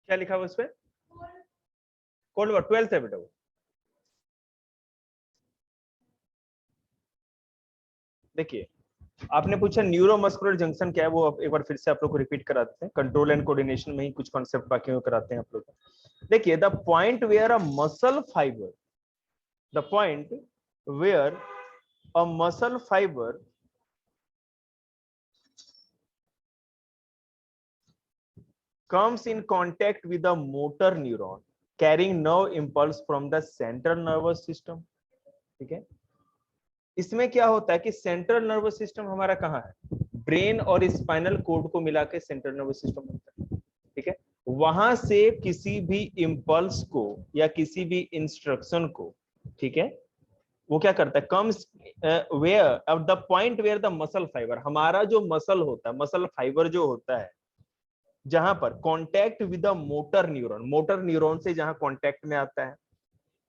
क्या लिखा हुआ उसपे? कोड वर्ड 12th है बेटा वो। देखिए आपने पूछा न्यूरोमस्कुलर जंक्शन क्या है, वो एक बार फिर से आप लोग को रिपीट करा देते हैं। कंट्रोल एंड कोऑर्डिनेशन में ही कुछ कॉन्सेप्ट बाकी में कराते हैं आप लोग। देखिए the point where a muscle fibre, the point where a muscle fibre comes in contact with the motor neuron carrying nerve impulse from the central nervous system। ठीक है, इसमें क्या होता है कि सेंट्रल नर्वस सिस्टम हमारा कहाँ है? ब्रेन और स्पाइनल कोड को मिला के सेंट्रल नर्वस सिस्टम होता है। ठीक है, वहां से किसी भी इंपल्स को या किसी भी इंस्ट्रक्शन को, ठीक है, वो क्या करता है? कम्स वेयर अब the point where the muscle fibre, हमारा जो मसल होता है, मसल फाइबर जो होता है, जहां पर contact with the motor neuron, motor neuron से जहां कांटेक्ट में आता है,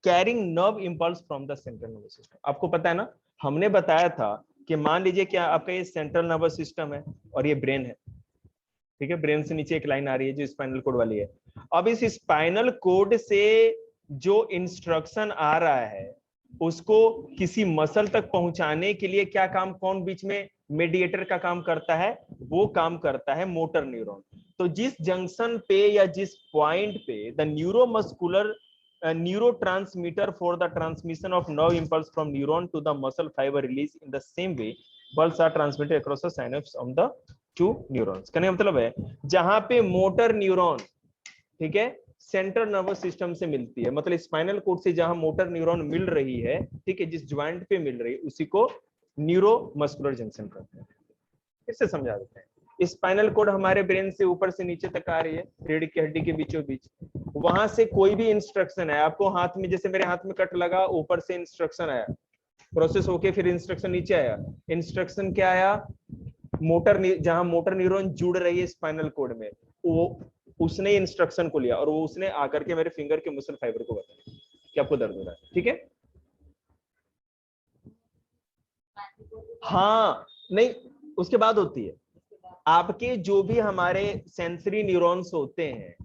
carrying nerve impulse from the central nervous system. आपको पता है ना, हमने बताया था कि मान लीजिए क्या आपका ये सेंट्रल नर्वस सिस्टम है और ये ब्रेन है। ठीक है, ब्रेन से नीचे एक लाइन आ रही है जो स्पाइनल कोड वाली है। अब इस स्पाइनल कोड से जो इंस्ट्रक्शन आ रहा है उसको किसी मसल तक पहुंचाने के लिए क्या काम, कौन बीच में मेडिएटर का काम करता है? वो काम करता है मोटर न्यूरॉन। तो जिस जंक्शन पे या जिस पॉइंट पे the neuromuscular neurotransmitter for the transmission of nerve impulse from neuron to the muscle fiber release in the same way pulse are transmitted across the synapse of the two neurons। कहने का मतलब है जहां पे motor neuron, ठीक है, central nervous system से मिलती है, मतलब स्पाइनल कोड से जहां मोटर न्यूरॉन मिल रही है, ठीक है, जिस ज्वाइंट पे मिल रही है उसी को न्यूरोमस्कुलर जंक्शन कहते हैं। फिर से समझा देते हैं। स्पाइनल कोड हमारे ब्रेन से ऊपर से नीचे तक आ रही है, रीढ़ की हड्डी के बीचों बीच। वहां से कोई भी इंस्ट्रक्शन है आपको हाथ में, जैसे मेरे हाथ में कट लगा, ऊपर से इंस्ट्रक्शन आया, प्रोसेस होके फिर इंस्ट्रक्शन नीचे आया। इंस्ट्रक्शन क्या आया? मोटर, जहां मोटर न्यूरॉन जुड़ रही है स्पाइनल कोड में, वो उसने इंस्ट्रक्शन को लिया और वो उसने आकर के मेरे फिंगर के मसल फाइबर को बताया कि आपको दर्द हो रहा है। ठीक है, हाँ नहीं, उसके बाद होती है आपके जो भी हमारे सेंसरी न्यूरॉन्स होते हैं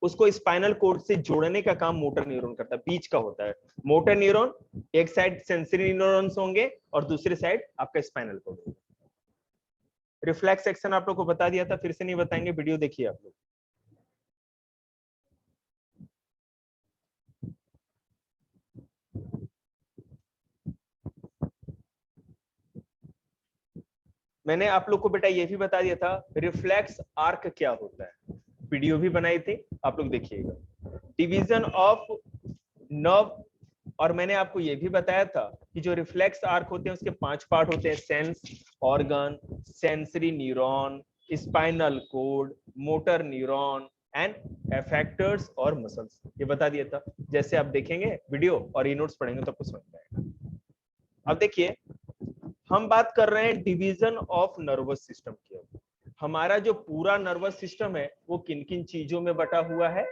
उसको स्पाइनल कोड से जोड़ने का काम मोटर न्यूरॉन करता है, बीच का होता है। मोटर न्यूरॉन एक साइड सेंसरी न्यूरॉन्स होंगे और दूसरी साइड आपका स्पाइनल कोड। रिफ्लेक्स एक्शन आप लोग को बता दिया था, फिर से नहीं बताएंगे, वीडियो देखिए आप लोग। मैंने आप लोग को बेटा ये भी बता दिया था रिफ्लेक्स आर्क क्या होता है, वीडियो भी बनाई थी, आप लोग देखिएगा। डिवीजन ऑफ नर्व, और मैंने आपको ये भी बताया था कि जो रिफ्लेक्स आर्क होते हैं उसके 5 पार्ट होते हैं: sense organ, sensory neuron, spinal cord, motor neuron and effectors और मसल्स। ये बता दिया था। जैसे आप देखेंगे वीडियो और ये नोट्स पढ़ेंगे तो आपको समझ में आएगा। अब देखिए हम बात कर रहे हैं डिवीजन ऑफ नर्वस सिस्टम की। हमारा जो पूरा नर्वस सिस्टम है वो किन किन चीजों में बटा हुआ है?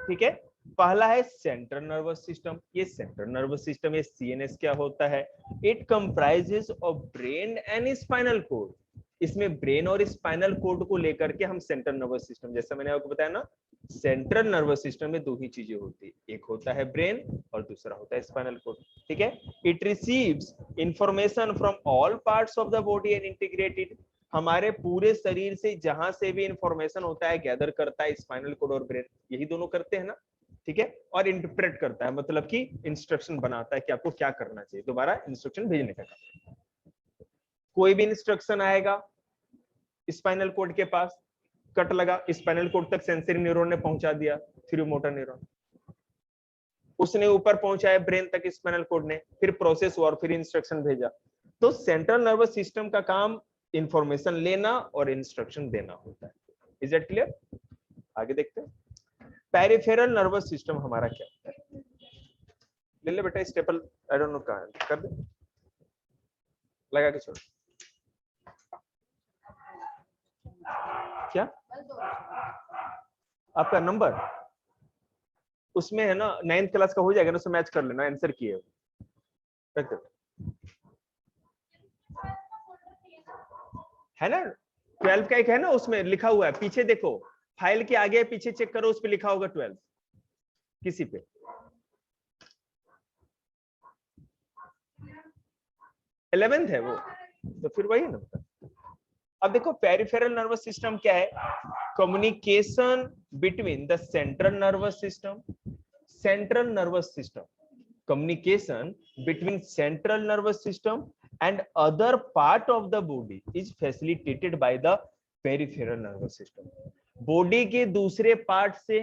ठीक है, पहला है सेंट्रल नर्वस सिस्टम। ये सेंट्रल नर्वस सिस्टम, ये सीएनएस क्या होता है? It comprises of brain and spinal cord. इसमें ब्रेन और स्पाइनल कोड को लेकर के हम सेंट्रल नर्वस सिस्टम, जैसा मैंने आपको बताया ना, सेंट्रल नर्वस सिस्टम में 2 ही चीजें होती है, एक होता है ब्रेन और दूसरा होता है स्पाइनल कोड। ठीक है, it receives information from all parts of the body and integrated. हमारे पूरे शरीर से जहां से भी इंफॉर्मेशन होता है गैदर करता है स्पाइनल कोड और ब्रेन, यही दोनों करते हैं ना। ठीक है, और इंटरप्रेट करता है, मतलब कि इंस्ट्रक्शन बनाता है कि आपको क्या करना चाहिए, दोबारा इंस्ट्रक्शन भेजने का काम। कोई भी इंस्ट्रक्शन आएगा स्पाइनल कोड के पास, कट लगा, स्पाइनल कोड तक सेंसरी न्यूरॉन ने पहुंचा दिया, फिर मोटर न्यूरॉन उसने ऊपर पहुंचाया ब्रेन तक, स्पाइनल कोड ने फिर प्रोसेस हुआ और फिर इंस्ट्रक्शन भेजा। तो सेंट्रल नर्वस सिस्टम का काम इंफॉर्मेशन लेना और इंस्ट्रक्शन देना होता है। Is it clear? आगे देखते हैं। पेरिफेरल नर्वस सिस्टम हमारा क्या होता है? ले ले बेटा स्टेपल, आई डोंट नो कहां कर दे, लगा के छोड़। क्या आपका नंबर उसमें है ना, 9th क्लास का हो जाएगा ना, उससे मैच कर लेना, आंसर किए है ना। 12 का एक है ना, उसमें लिखा हुआ है पीछे देखो, फाइल के आगे पीछे चेक करो, उस पे लिखा होगा 12 किसी पे। इलेवेंथ है वो, तो फिर वही है ना। अब देखो पेरिफेरल नर्वस सिस्टम क्या है, communication between the central nervous system, central nervous system, communication between central nervous system and other part of the body is facilitated by the peripheral nervous system. Body के दूसरे part से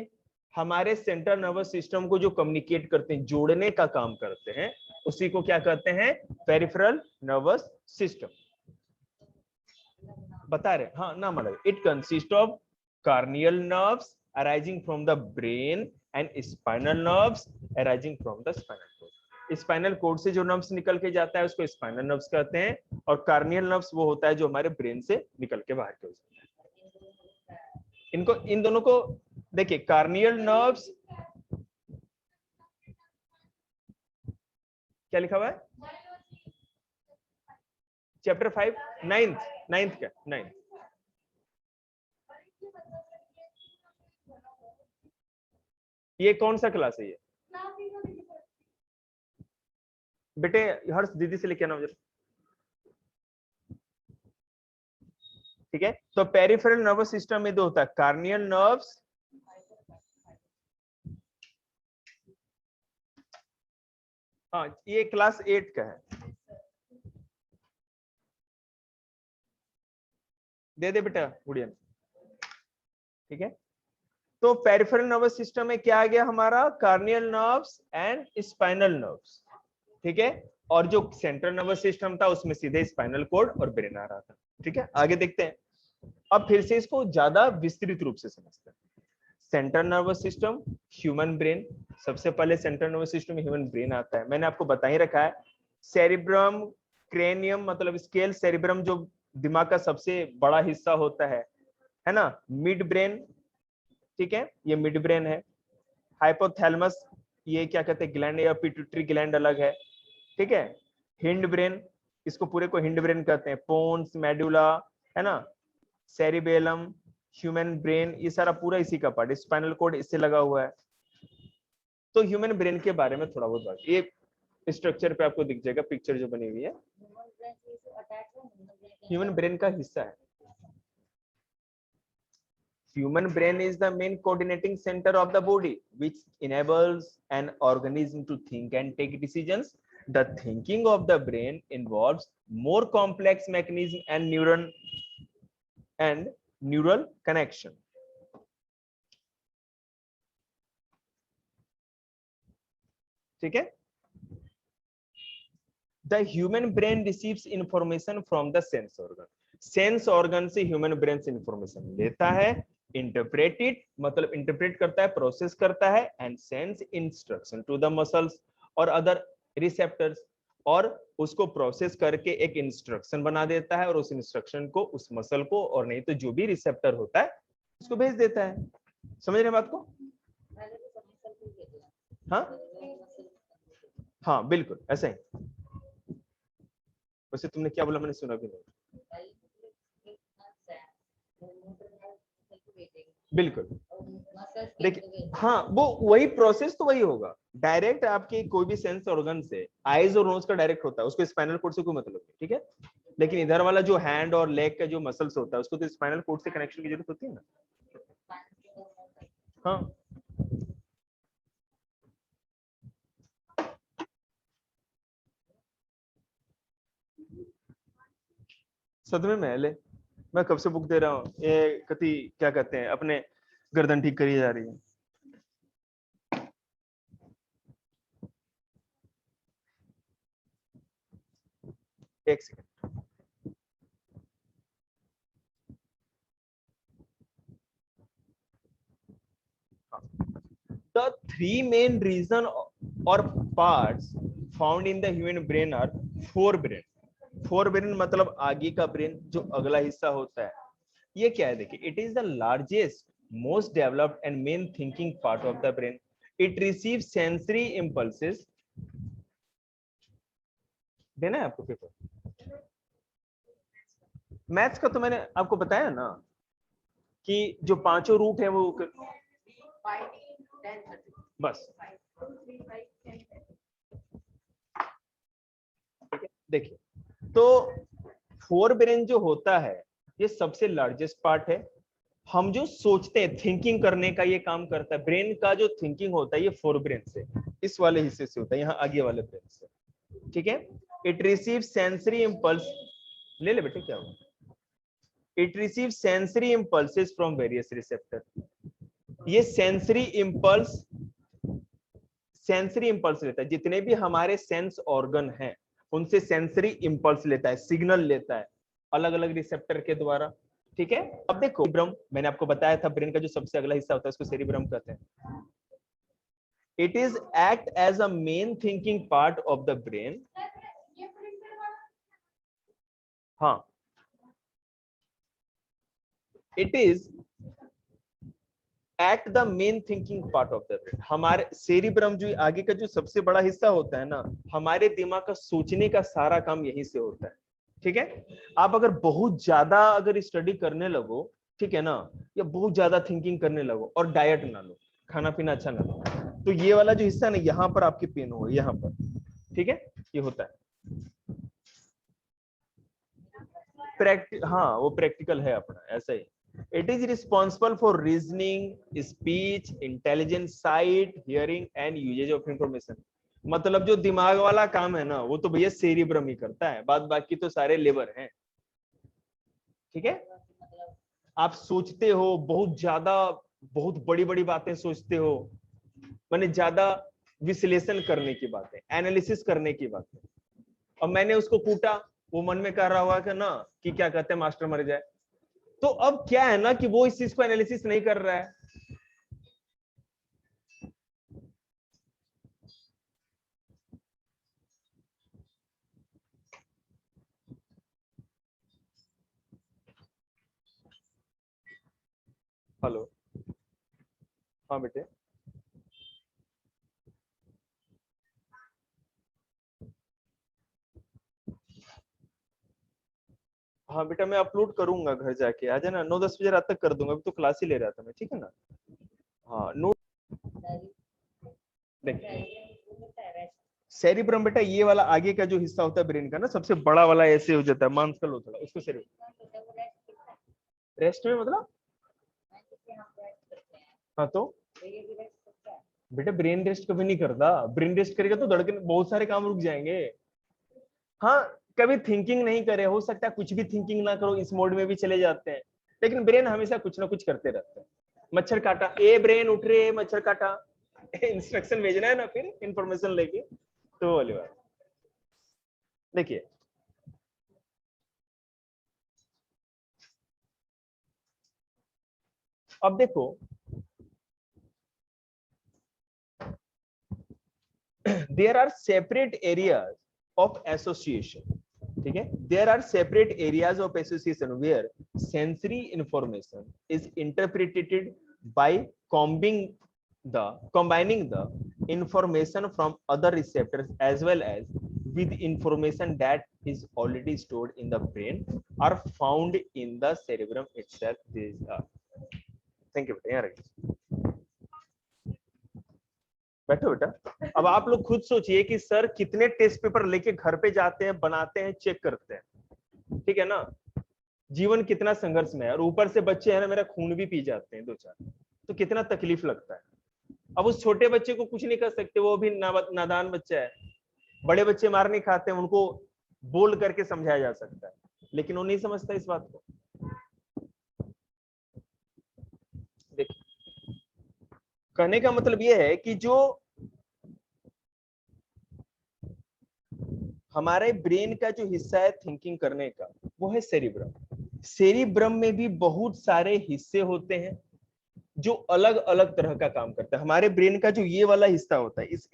हमारे central nervous system को जो communicate करते हैं, जोड़ने का काम करते हैं, उसी को क्या कहते हैं, पेरिफेरल नर्वस सिस्टम। बता रहे हाँ ना, मतलब it consist of corneal nerves arising from the brain and spinal nerves arising from the spinal cord. Spinal cord से जो नर्व्स निकल के जाता है उसको स्पाइनल नर्व्स कहते हैं, और कार्नियल नर्व्स वो होता है जो हमारे ब्रेन से निकल के बाहर के हो जाता है। इनको, इन दोनों को देखिए, कार्नियल नर्व्स क्या लिखा हुआ है, चैप्टर 5 नाइन्थ क्या, नाइन्थ। ये कौन सा क्लास है ये बेटे, हर्ष दीदी से लेके आना जरा, ठीक है। तो पेरिफेरल नर्वस सिस्टम में दो होता है, कार्नियल नर्व्स हाँ, ये क्लास 8 का है, दे दे बेटा गुड़िया, ठीक है। तो पेरिफेरल नर्वस सिस्टम में क्या आ गया हमारा, corneal nerves and spinal nerves, ठीक है। और जो सेंट्रल नर्वस सिस्टम था उसमें सीधे स्पाइनल कोड और ब्रेन आ रहा था, ठीक है। आगे देखते हैं, अब फिर से इसको ज्यादा विस्तृत रूप से समझते हैं। Central nervous system, human brain, सबसे पहले सेंट्रल नर्वस सिस्टम में ह्यूमन ब्रेन आता है, मैंने आपको बता ही रखा है। सेरिब्रम, क्रेनियम मतलब स्केल, सेरिब्रम जो दिमाग का सबसे बड़ा हिस्सा होता है ना, मिड ब्रेन, ठीक है, ये मिड ब्रेन है। हाइपोथैलेमस, ये क्या कहते हैं, ग्लैंड या पिट्यूटरी ग्लैंड अलग है, ठीक है। हिंड ब्रेन, इसको पूरे को हिंड ब्रेन कहते हैं, पोन्स, मेडुला, है ना, सेरिबेलम, ह्यूमन ब्रेन, ये सारा पूरा इसी का पार्ट, स्पाइनल कोड इससे लगा हुआ है। तो ह्यूमन ब्रेन के बारे में थोड़ा बहुत बात, ये स्ट्रक्चर पे आपको दिख जाएगा, पिक्चर जो बनी हुई है, ह्यूमन ब्रेन का हिस्सा है। Human brain is the main coordinating center of the body, which enables an organism to think and take decisions. The thinking of the brain involves more complex mechanism and neural connection. ठीक है। The human brain receives information from the sense organ. Sense organ से human brain से information लेता है, interpret it मतलब interpret करता है, process करता है, and sense instruction to the muscles और अदर रिसेप्टर्स, और उसको प्रोसेस करके एक इंस्ट्रक्शन बना देता है, और उस इंस्ट्रक्शन को उस मसल को, और नहीं तो जो भी रिसेप्टर होता है उसको भेज देता है। समझ रहे बात को? हाँ हाँ बिल्कुल ऐसा ही। वैसे तुमने क्या बोला मैंने सुना भी नहीं। बिल्कुल देखिए, हाँ वो वही प्रोसेस तो वही होगा, डायरेक्ट आपके कोई भी सेंस ऑर्गन से, आईज और नोज का डायरेक्ट होता है, उसको स्पाइनल कोड से कोई मतलब नहीं, ठीक है। लेकिन इधर वाला जो हैंड और लेग का जो मसल्स होता है उसको तो स्पाइनल कोड से कनेक्शन की जरूरत होती है ना। हाँ सदमे में ले, मैं कब से बुक दे रहा हूँ, ये कति क्या कहते हैं, अपने गर्दन ठीक करी जा रही है। एक second, the three main reason or parts found in the human brain are forebrain. Forebrain मतलब आगे का ब्रेन, जो अगला हिस्सा होता है, ये क्या है देखिए, it is the largest most developed and main thinking part of the brain. It receive sensory impulses. देना है आपको पेपर, मैथ्स का तो मैंने आपको बताया ना, कि जो पांचों रूट है वो बस देखिए, तो फोर ब्रेन जो होता है ये सबसे लार्जेस्ट पार्ट है। हम जो सोचते हैं, थिंकिंग करने का ये काम करता है। ब्रेन का जो थिंकिंग होता है ये फोर ब्रेन से, इस वाले हिस्से से होता है, यहाँ आगे वाले ब्रेन से, ठीक है। इट रिसीव सेंसरी इंपल्स, ले ले बेटे क्या हुआ, it receive sensory impulses from various receptor. ये सेंसरी इंपल्स लेता है, जितने भी हमारे सेंस ऑर्गन हैं उनसे सेंसरी इंपल्स लेता है, सिग्नल लेता है अलग अलग रिसेप्टर के द्वारा, ठीक है। अब देखो सेरिब्रम, मैंने आपको बताया था ब्रेन का जो सबसे अगला हिस्सा होता है उसको सेरिब्रम कहते हैं। It is act as a main thinking part of the brain. हाँ, it is at the main thinking part of the brain. हमारे सेरिब्रम जो आगे का जो सबसे बड़ा हिस्सा होता है ना, हमारे दिमाग का सोचने का सारा काम यहीं से होता है, ठीक है। आप अगर बहुत ज्यादा अगर स्टडी करने लगो, ठीक है ना, या बहुत ज्यादा थिंकिंग करने लगो और डाइट ना लो, खाना पीना अच्छा ना लो, तो ये वाला जो हिस्सा ना यहाँ पर आपकी पेन हो, यहाँ पर, ठीक है, ये होता है। हाँ वो प्रैक्टिकल है अपना, ऐसा ही। It is responsible for reasoning, speech, intelligence, sight, hearing and usage of information. मतलब जो दिमाग वाला काम है ना वो तो भैया सेरिब्रम ही करता है, बाद बाकी तो सारे लेबर हैं, ठीक है। आप सोचते हो बहुत ज्यादा, बहुत बड़ी बड़ी बातें सोचते हो, माने ज्यादा विश्लेषण करने की बातें, एनालिसिस करने की बातें। और मैंने उसको कूटा, वो मन में कह रहा हुआ कि ना कि क्या कहते हैं मास्टर मर जाए, तो अब क्या है ना कि वो इस चीज को एनालिसिस नहीं कर रहा है। हेलो, हाँ बेटे, हाँ बेटा मैं अपलोड करूंगा घर जाके, आ जाना 9-10 बजे रात तक कर दूंगा, अभी तो क्लास ही ले रहा था मैं, ठीक है ना। हाँ नोट सेरिब्रम बेटा ये वाला आगे का जो हिस्सा होता है ब्रेन का ना, सबसे बड़ा वाला ऐसे हो जाता है, मांसपेशियल होता है उसको सेरिब्रम। रेस्ट में मतलब, हाँ तो बेटा ब्रेन रेस्ट कभी नहीं करता, ब्रेन रेस्ट करेगा तो धड़कन बहुत सारे काम रुक जाएंगे। हाँ कभी थिंकिंग नहीं करे, हो सकता है कुछ भी थिंकिंग ना करो, इस मोड में भी चले जाते हैं, लेकिन ब्रेन हमेशा कुछ ना कुछ करते रहता है। मच्छर काटा, ए ब्रेन उठ रहे, मच्छर काटा, इंस्ट्रक्शन भेजना है ना फिर इंफॉर्मेशन लेके, तो वाली बात। देखिए अब देखो, there are separate areas of association, ठीक है, there are separate areas of association where sensory information is interpreted by combining the information from other receptors as well as with information that is already stored in the brain are found in the cerebrum itself. These are, thank you बेटा, बैठो बेटा। अब आप लोग खुद सोचिए कि sir कितने टेस्ट पेपर लेके घर पे जाते हैं, बनाते हैं, चेक करते हैं, ठीक है ना, जीवन कितना संघर्ष में है, और ऊपर से बच्चे हैं ना मेरा खून भी पी जाते हैं 2-4, तो कितना तकलीफ लगता है। अब उस छोटे बच्चे को कुछ नहीं कर सकते, वो भी नादान बच्चा है, बड़े बच्चे मार नहीं खाते, उनको बोल करके समझाया जा सकता है, लेकिन वो नहीं समझता इस बात को। देखिए कहने का मतलब ये है कि जो हमारे ब्रेन का जो हिस्सा है थिंकिंग करने का, वो है सेरिब्रम। सेरिब्रम में भी बहुत सारे हिस्से होते हैं जो अलग अलग तरह का काम करता है। हमारे ब्रेन का जो ये वाला हिस्सा होता है, इस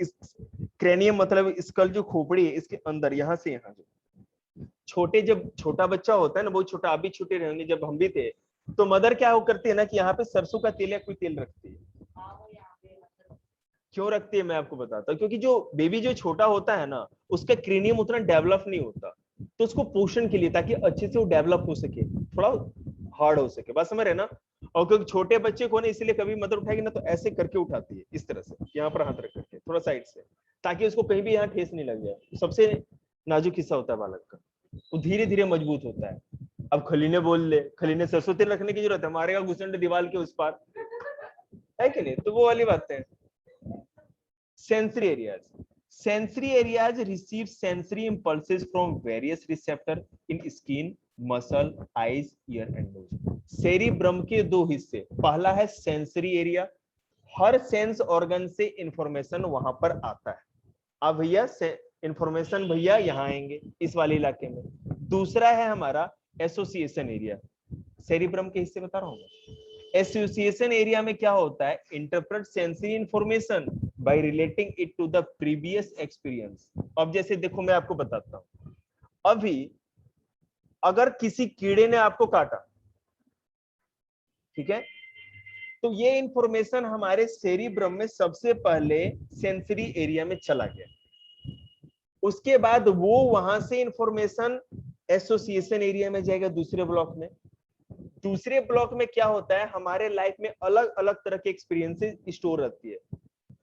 क्रेनियम मतलब स्कल जो खोपड़ी है, इसके अंदर यहाँ से यहाँ जो छोटे, जब छोटा बच्चा होता है ना, बहुत छोटा, आप भी छोटे रहेंगे जब हम भी थे, तो मदर क्या वो करती है ना कि यहाँ पे सरसों का तेल या कोई तेल रखती है। क्यों रखती है मैं आपको बताता हूँ, क्योंकि जो बेबी जो छोटा होता है ना उसका क्रेनियम उतना डेवलप नहीं होता, तो उसको पोषण के लिए, ताकि अच्छे से वो डेवलप हो सके, थोड़ा हार्ड हो सके, बस समझ रहे ना। और क्योंकि छोटे बच्चे को ना इसलिए कभी मदर उठाएगी ना तो ऐसे करके उठाती है, इस तरह से यहाँ पर हाथ रख करके थोड़ा साइड से, ताकि उसको कहीं भी यहाँ ठेस नहीं लग जाए। सबसे नाजुक हिस्सा होता है बालक का, वो धीरे धीरे मजबूत होता है। अब खलीने बोल ले, खलीने सरसों तेल रखने की जरूरत है, मारेगा घुसंड दीवार के उस पार, है कि नहीं? तो वो वाली बात है। Sensory areas receive sensory impulses from various receptors in skin, muscle, eyes, ear and nose. Cerebrum के दो हिस्से, पहला है सेंसरी एरिया, हर सेंस ऑर्गन से इंफॉर्मेशन वहां पर आता है। अब भैया इंफॉर्मेशन भैया यहाँ आएंगे इस वाले इलाके में। दूसरा है हमारा एसोसिएशन एरिया, सेरिब्रम के हिस्से बता रहा हूँ। एसोसिएशन एरिया में क्या होता है, interpret sensory information by relating it to the previous experience. अब जैसे देखो मैं आपको बताता हूं, अभी अगर किसी कीड़े ने आपको काटा, ठीक है, तो ये इंफॉर्मेशन हमारे सेरिब्रम में सबसे पहले सेंसरी एरिया में चला गया, उसके बाद वो वहां से इंफॉर्मेशन एसोसिएशन एरिया में जाएगा दूसरे ब्लॉक में। दूसरे ब्लॉक में क्या होता है, हमारे लाइफ में अलग अलग तरह के एक्सपीरियंसेस स्टोर रहती है।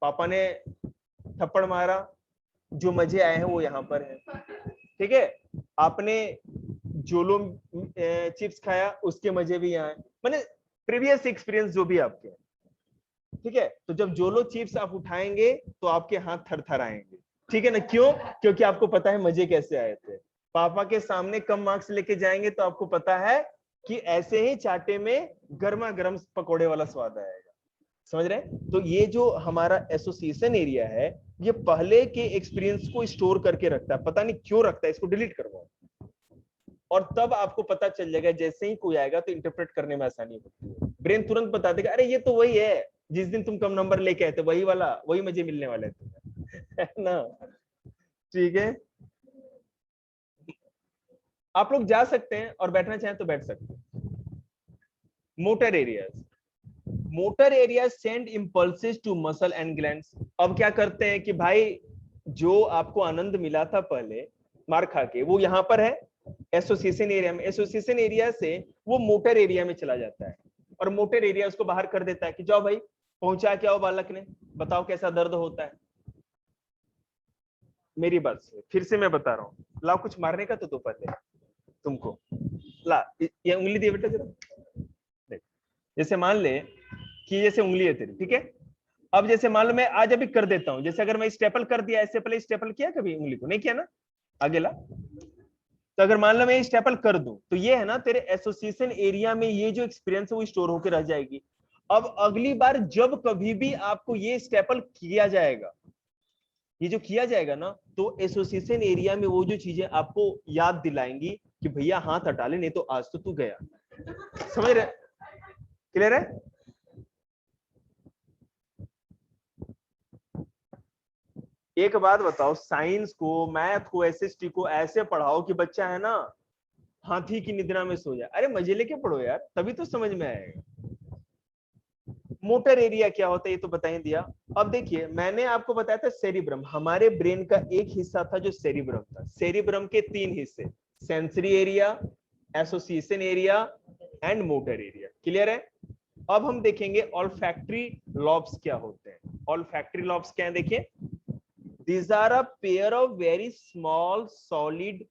पापा ने थप्पड़ मारा, जो मजे आए हैं वो यहाँ पर है, ठीक है। आपने जोलो चिप्स खाया, उसके मजे भी यहाँ है, माने प्रीवियस एक्सपीरियंस जो भी आपके, ठीक है। तो जब जोलो चिप्स आप उठाएंगे तो आपके हाथ थरथराएंगे, ठीक है ना? क्यों? क्योंकि आपको पता है मजे कैसे आए थे। पापा के सामने कम मार्क्स लेके जाएंगे तो आपको पता है कि ऐसे ही चाटे में गर्मा गर्म पकोड़े वाला स्वाद आएगा, समझ रहे हैं? तो ये जो हमारा एसोसिएशन एरिया है, ये पहले के एक्सपीरियंस को स्टोर करके रखता है, पता नहीं क्यों रखता है, इसको डिलीट करवाओ, और तब आपको पता चल जाएगा, जैसे ही कोई आएगा तो इंटरप्रेट करने में आसानी होती है। ब्रेन तुरंत बता देगा, अरे ये तो वही है जिस दिन तुम कम नंबर लेके आए थे, वही वाला, वही मजे मिलने वाले थे, है ना? ठीक है, आप लोग जा सकते हैं और बैठना चाहें तो बैठ सकते हैं। Motor area send impulses to muscle and glands. अब क्या करते हैं कि भाई जो आपको आनंद मिला था पहले मार खा के, वो यहाँ पर है एसोसिएशन एरिया में। एसोसिएशन एरिया से वो मोटर एरिया में चला जाता है, और मोटर एरिया उसको बाहर कर देता है कि जाओ भाई पहुंचा के आओ बालक ने, बताओ कैसा दर्द होता है। मेरी बात से फिर से मैं बता रहा हूँ, लाओ कुछ मारने का तो दो पहले तुमको, ला ये उंगली दे बेटा जरा, देख। जैसे मान ले कि जैसे उंगली है तेरी, ठीक है। अब जैसे मान लो मैं आज अभी कर देता हूं, जैसे अगर मैं स्टेपल कर दिया, ऐसे पहले स्टेपल किया कभी उंगली को? नहीं किया ना, आगे ला। तो अगर मान लो मैं स्टेपल कर दूं, तो ये है ना तेरे एसोसिएशन एरिया में ये जो एक्सपीरियंस है वो स्टोर होकर रह जाएगी। अब अगली बार जब कभी भी आपको ये स्टेपल किया जाएगा, ये जो किया जाएगा ना, तो एसोसिएशन एरिया में वो जो चीजें आपको याद दिलाएंगी कि भैया हाथ हटा ले, नहीं तो आज तो तू गया। समझ रहे? क्लियर है? एक बात बताओ, साइंस को, मैथ को, एसएसटी को ऐसे पढ़ाओ कि बच्चा है ना हाथी की निद्रा में सो जाए। अरे मजे लेके पढ़ो यार, तभी तो समझ में आएगा। मोटर एरिया क्या होता है ये तो बता ही दिया। अब देखिए मैंने आपको बताया था सेरिब्रम, हमारे ब्रेन का एक हिस्सा था जो सेरिब्रम था। सेरिब्रम के तीन हिस्से, sensory area, association area and motor area. Clear है? अब हम देखेंगे ऑल्फैक्टरी लॉब्स क्या होते हैं। ऑल्फैक्टरी लॉब्स क्या है देखिए, these are a pair of very small solid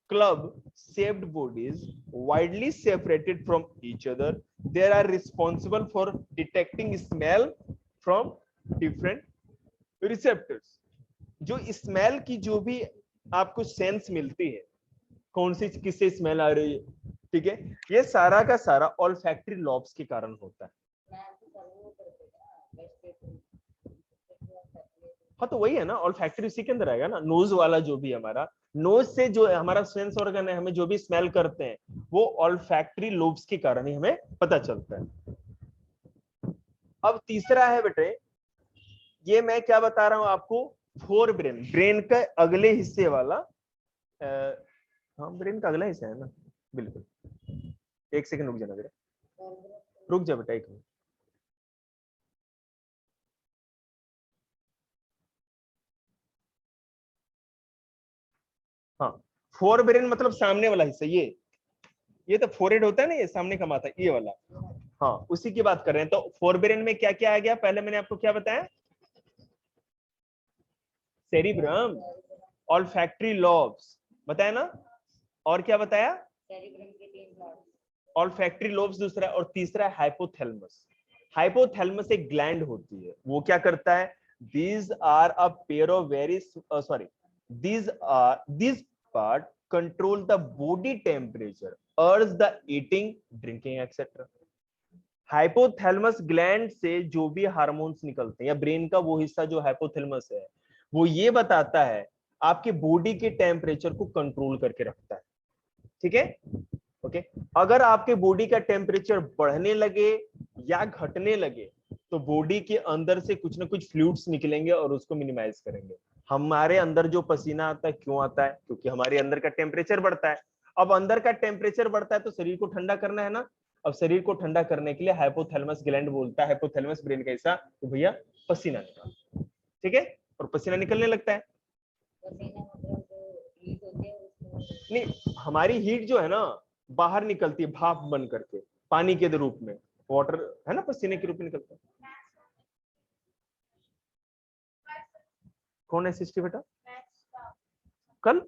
club shaped bodies widely separated from each other. They are responsible for detecting smell from different receptors. जो स्मेल की जो भी आपको सेंस मिलती है, कौन सी किससे स्मेल आ रही है, ठीक है, ये सारा का सारा ऑल्फैक्टरी लॉब्स के कारण होता है। हाँ तो वही है ना, ऑल्फैक्टरी उसी के अंदर आएगा ना। नोज वाला जो भी हमारा, नोज से जो हमारा सेंस ऑर्गन है, हमें जो भी स्मेल करते हैं वो ऑल्फैक्टरी लोब्स के कारण ही हमें पता चलता है। अब तीसरा है बेटे, ये मैं क्या बता रहा हूं आपको, फोर ब्रेन, ब्रेन का अगले हिस्से वाला, हाँ ब्रेन का अगला हिस्सा है ना, बिल्कुल। एक सेकंड रुक जाना जरा, रुक जा बेटा एक मिनट। हाँ, फोर ब्रेन मतलब सामने वाला हिस्सा, ये तो फोरहेड होता है ना, ये सामने का माथा, ये वाला। हाँ उसी की बात कर रहे हैं। तो फोरब्रेन में क्या क्या आ गया, पहले मैंने आपको क्या बताया, सेरिब्रम, ऑल्फैक्टरी लॉब्स बताया ना, और क्या बताया, ऑल्फैक्टरी लॉब्स दूसरा, और तीसरा हाइपोथैलेमस। हाइपोथैलेमस एक ग्लैंड होती है, वो क्या करता है, these are a pair of very sorry these part control the body temperature, urge the eating, drinking etc. Hypothalamus gland से जो भी हार्मोन्स निकलते हैं, या ब्रेन का वो हिस्सा जो हाइपोथैलेमस है, वो ये बताता है आपके बॉडी के टेम्परेचर को कंट्रोल करके रखता है। ठीक है, ओके। अगर आपके बॉडी का टेम्परेचर बढ़ने लगे या घटने लगे तो बॉडी के अंदर से कुछ ना कुछ फ्लूइड्स निकलेंगे और उसको मिनिमाइज करेंगे। हमारे अंदर जो पसीना आता है क्यों आता है, क्योंकि हमारे अंदर का टेम्परेचर बढ़ता है। अब अंदर का टेम्परेचर बढ़ता है तो शरीर को ठंडा करना है ना, अब शरीर को ठंडा करने के लिए हाइपोथैलेमस ग्लैंड बोलता है, हाइपोथैलेमस ब्रेन का हिस्सा, तो भैया पसीना निकाल। ठीक है, और पसीना निकलने लगता है। नहीं, हमारी हीट जो है ना बाहर निकलती है भाप बन करके पानी के रूप में, वाटर है ना पसीने के रूप में निकलता है। कौन है सिस्टी बेटा कल?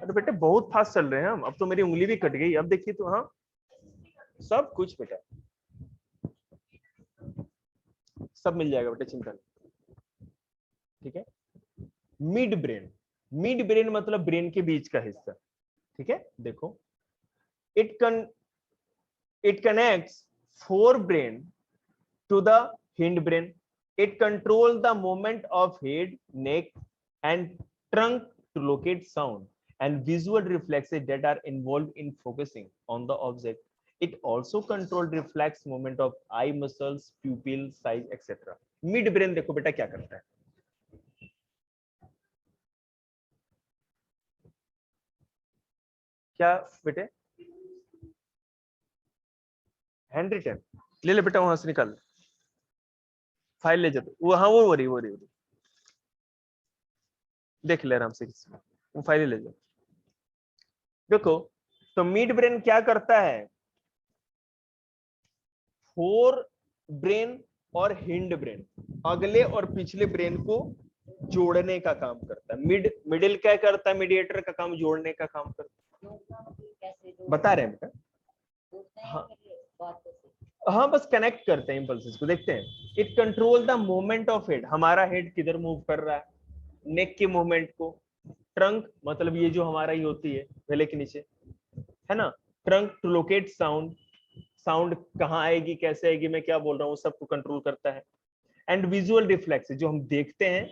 अरे बेटे बहुत फास्ट चल रहे हैं हम, अब तो मेरी उंगली भी कट गई, अब देखिए तो, हाँ सब कुछ बेटा सब मिल जाएगा बेटा, चिंता नहीं। ठीक है, मिड ब्रेन, मिड ब्रेन मतलब ब्रेन के बीच का हिस्सा। ठीक है, देखो it connects forebrain to the hindbrain. It controls the movement of head, neck, and trunk to locate sound and visual reflexes that are involved in focusing on the object. It also controls reflex movement of eye muscles, pupil size, etc. Midbrain देखो बेटा क्या करता है, क्या बेटे, hand written ले ले बेटा, वहां से निकाल फाइल ले जाते वो, हाँ वो रही देख ले आराम से, वो फाइल ले जाओ। देखो तो मिड ब्रेन क्या करता है, फोर ब्रेन और हिंड ब्रेन, अगले और पिछले ब्रेन को जोड़ने का काम करता है। मिडिल क्या करता है, मीडिएटर का काम, जोड़ने का काम करता है। बता रहे हैं बेटा, हाँ हाँ बस कनेक्ट करते हैं इंपल्सेस को, देखते हैं। It control the movement of head, हमारा हेड किधर मूव कर रहा है, नेक के मूवमेंट को, ट्रंक मतलब ये जो हमारा ही होती है गले के नीचे है ना, trunk to locate sound, sound कहाँ आएगी कैसे आएगी मैं क्या बोल रहा हूँ सबको कंट्रोल करता है। एंड विजुअल रिफ्लेक्स, जो हम देखते हैं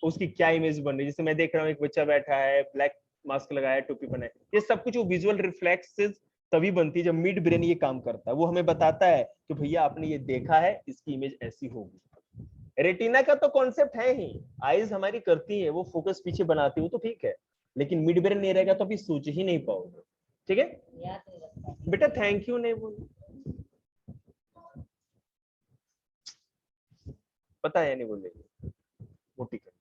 उसकी क्या इमेज बन रही है, जैसे मैं देख रहा हूँ एक बच्चा बैठा है ब्लैक मास्क लगाया टोपी पहना है, ये सब कुछ वो विजुअल रिफ्लेक्सेस तभी बनती है जब मिड ब्रेन ये काम करता है। वो हमें बताता है कि भैया आपने ये देखा है, इसकी इमेज ऐसी होगी। रेटिना का तो कॉन्सेप्ट है ही, आईज हमारी करती है वो फोकस पीछे बनाती है, वो तो ठीक है, लेकिन मिड ब्रेन नहीं रहेगा तो अभी सोच ही नहीं पाओगे। ठीक है बेटा, थैंक यू नहीं बोल, पता है नहीं बोलेगी मोटी कर।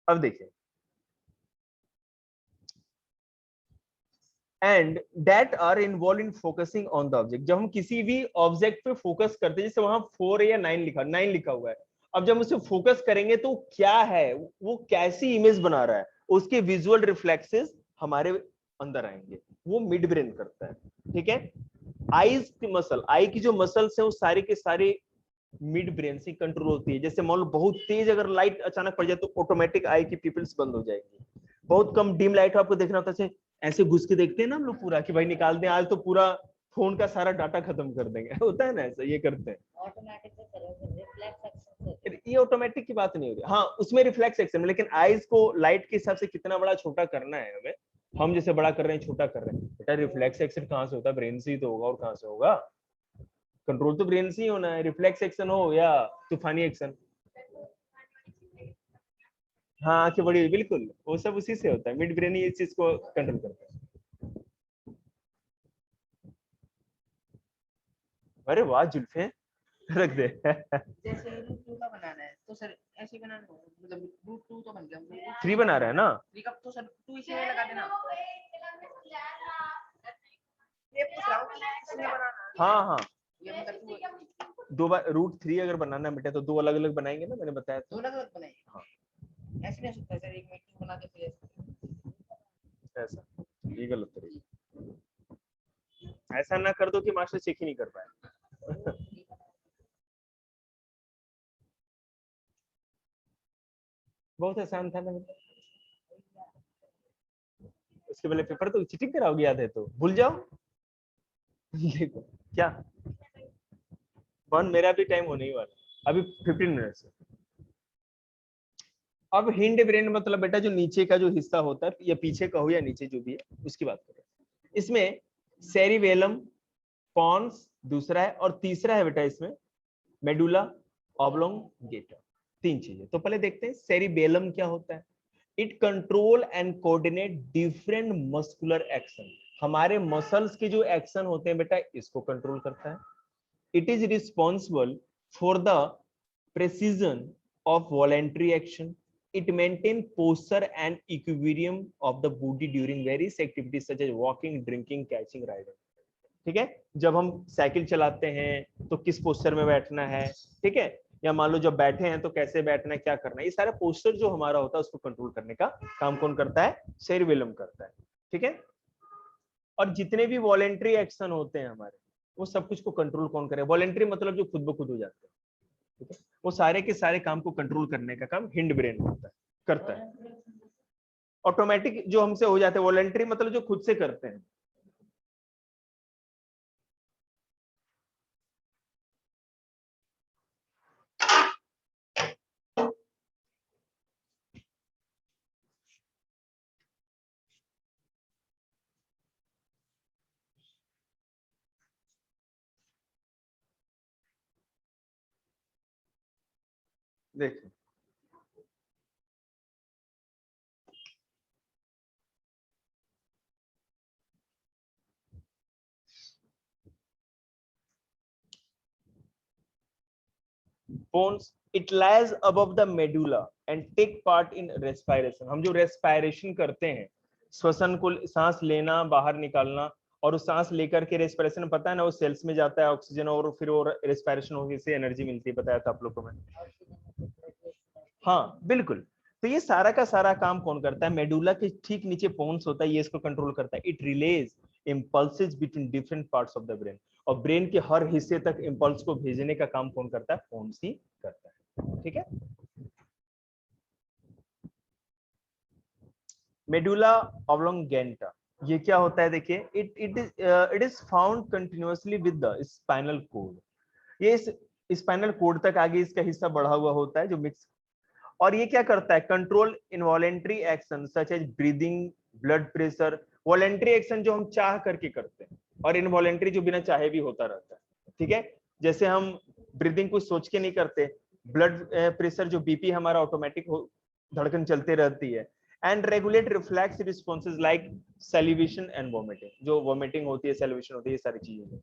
अब देखिए, and that are involve in focusing on the object, जब हम किसी भी ऑब्जेक्ट पे फोकस करते हैं, जैसे वहां 4 या 9 लिखा, 9 लिखा हुआ है, अब जब उसे फोकस करेंगे तो क्या है, वो कैसी इमेज बना रहा है, उसके विजुअल रिफ्लेक्सेस हमारे अंदर आएंगे, वो मिड ब्रेन करता है। ठीक है, आईज की मसल, आई की जो मसल्स है वो सारी के सारे मिड ब्रेन से कंट्रोल होती है। जैसे मान लो बहुत तेज अगर लाइट अचानक पड़ जाए तो ऑटोमेटिक आई की पिपल्स बंद हो जाएंगी। बहुत कम डिम लाइट हो आपको देखना होता है, ऐसे घुस के देखते हैं ना हम लोग पूरा कि भाई निकाल दें आज तो पूरा फोन का सारा डाटा खत्म कर देंगे होता है ना ऐसा, ये करते हैं ये ऑटोमेटिक की बात नहीं हो रही, हाँ उसमें रिफ्लेक्स एक्शन में, लेकिन आईज को लाइट के हिसाब से कितना बड़ा छोटा करना है हमें, हम जैसे बड़ा कर रहे हैं छोटा कर रहे हैं, बेटा रिफ्लेक्स एक्शन कहाँ से होता है, ब्रेन से ही तो होगा, और कहाँ से होगा, कंट्रोल तो ब्रेन से ही होना है, रिफ्लेक्स एक्शन हो या तूफानी एक्शन। हाँ आंखें बड़ी हुई, बिल्कुल वो सब उसी से होता है, मिड ब्रेन ही इस चीज को कंट्रोल करता है। अरे वाह जुल्फे रख दे जैसे रूट 2 का बनाना है तो सर ऐसे बनाना होगा, मतलब रूट 2 तो बन गया, 3 बना रहा है ना, 3 का तो सर 2 इसी में लगा देना। ये पूछ रहा हूँ इसने बनाना है। हाँ हाँ, ये मतलब दो बार √3 अगर बनाना है बेटा तो दो अलग अलग बनाएंगे ना, मैंने बताया दो तो। अलग बनाएंगे। हाँ ऐसे नहीं हो सकता सर, एक मैट्रिक्स बना के फिर ऐसा, ये गलत तरीका, ऐसा ना कर दो कि मास्टर चेक ही नहीं कर पाए। बहुत आसान था ना बेटा, उसके पहले पेपर तो चीटिंग कराओगे, याद है तो भूल जाओ। देखो क्या, मेरा भी टाइम होने ही वाला अभी 15 मिनट से। अब हिंड ब्रेन मतलब बेटा जो नीचे का जो हिस्सा होता है, या पीछे का हो या नीचे जो भी है उसकी बात कर रहे हैं। इसमें सेरिबेलम, पॉन्स दूसरा है, और तीसरा है बेटा इसमें मेडुला ऑब्लोंगेटा। तीन चीजें तो पहले देखते हैं सेरिबेलम क्या होता है। It control and coordinate different muscular action, हमारे मसल्स के जो एक्शन होते हैं बेटा इसको कंट्रोल करता है। It is responsible for the precision of voluntary action. It maintain posture and equilibrium of the body during various activities such as walking, drinking, catching, riding. ठीक है, जब हम साइकिल चलाते हैं तो किस पोस्चर में बैठना है, ठीक है, या मान लो जब बैठे हैं तो कैसे बैठना है, क्या करना है, ये सारा पोस्चर जो हमारा होता है उसको कंट्रोल करने का काम कौन करता है, सेरिबेलम करता है। ठीक है, और जितने भी वॉलेंट्री एक्शन होते हैं हमारे, वो सब कुछ को कंट्रोल कौन करे, वॉलेंट्री मतलब जो खुद ब खुद हो जाते हैं, ठीक है, वो सारे के सारे काम को कंट्रोल करने का काम हिंड ब्रेन होता है, करता है। ऑटोमेटिक जो हमसे हो जाते हैं, वॉलेंट्री मतलब जो खुद से करते हैं। देखिए bones, it lies above the medulla and take part in respiration. हम जो रेस्पिरेशन करते हैं, श्वसन को, सांस लेना बाहर निकालना, और उस सांस लेकर के रेस्पिरेशन पता है ना, वो सेल्स में जाता है ऑक्सीजन, और फिर वो रेस्पिरेशन होने से एनर्जी मिलती है, बताया था आप लोग को मैंने। हाँ बिल्कुल, तो ये सारा का सारा काम कौन करता है, मेडुला के ठीक नीचे पोन्स होता है, ये इसको कंट्रोल करता है। It release impulses between different parts of the brain, और ब्रेन के हर हिस्से तक इम्पल्स को भेजने का काम कौन करता है, पोन्स ही करता है। ठीक है, मेडुला ऑब्लोंगेंटा ये क्या होता है, देखिए it is found continuously with the spinal cord. ये इस स्पाइनल कोड तक आगे इसका हिस्सा बढ़ा हुआ होता है जो मिक्स, और ये क्या करता है, control involuntary action such as breathing, blood pressure. Voluntary action जो हम चाह करके करते हैं, और इनवॉलेंट्री जो बिना चाहे भी होता रहता है। ठीक है, जैसे हम ब्रीदिंग कुछ सोच के नहीं करते, ब्लड प्रेशर जो बीपी हमारा ऑटोमेटिक धड़कन चलते रहती है, and regulate reflex responses like salivation and vomiting, जो वॉमिटिंग होती है, सैलिवेशन होती है, ये सारी चीजें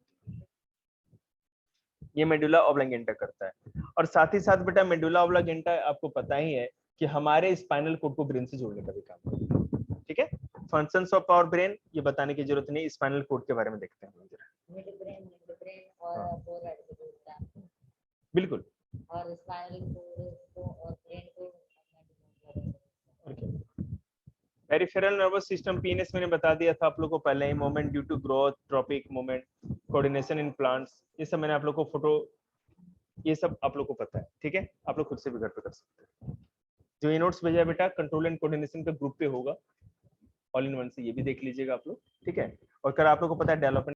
ये मेडुला ऑब्लोंगेंटा करता है। और साथ ही साथ बेटा मेडुला ऑब्लोंगेंटा आपको पता ही है कि हमारे स्पाइनल कोड को ब्रेन से जोड़ने का भी काम करता है। ठीक है, फंक्शंस ऑफ आवर ब्रेन ये बताने की जरूरत नहीं, स्पाइनल कोड के बारे में देखते हैं बिल्कुल, और स्पाइनल को और ब्रेन को। पेरिफेरल नर्वस सिस्टम, पीएनएस मैंने बता दिया था आप लोगों को पहले ही, moment due to growth, tropic moment, coordination in plants, ये सब मैंने आप लोग को फोटो, ये सब आप लोग को पता है। ठीक है, आप लोग खुद से भी घर पे कर सकते हैं। जो ये नोट्स भेजा है बेटा कंट्रोल एंड कोऑर्डिनेशन का ग्रुप पे होगा, ऑल इन वन से ये भी देख लीजिएगा आप लोग। ठीक है, और कर आप लोग को पता है डेवलपमेंट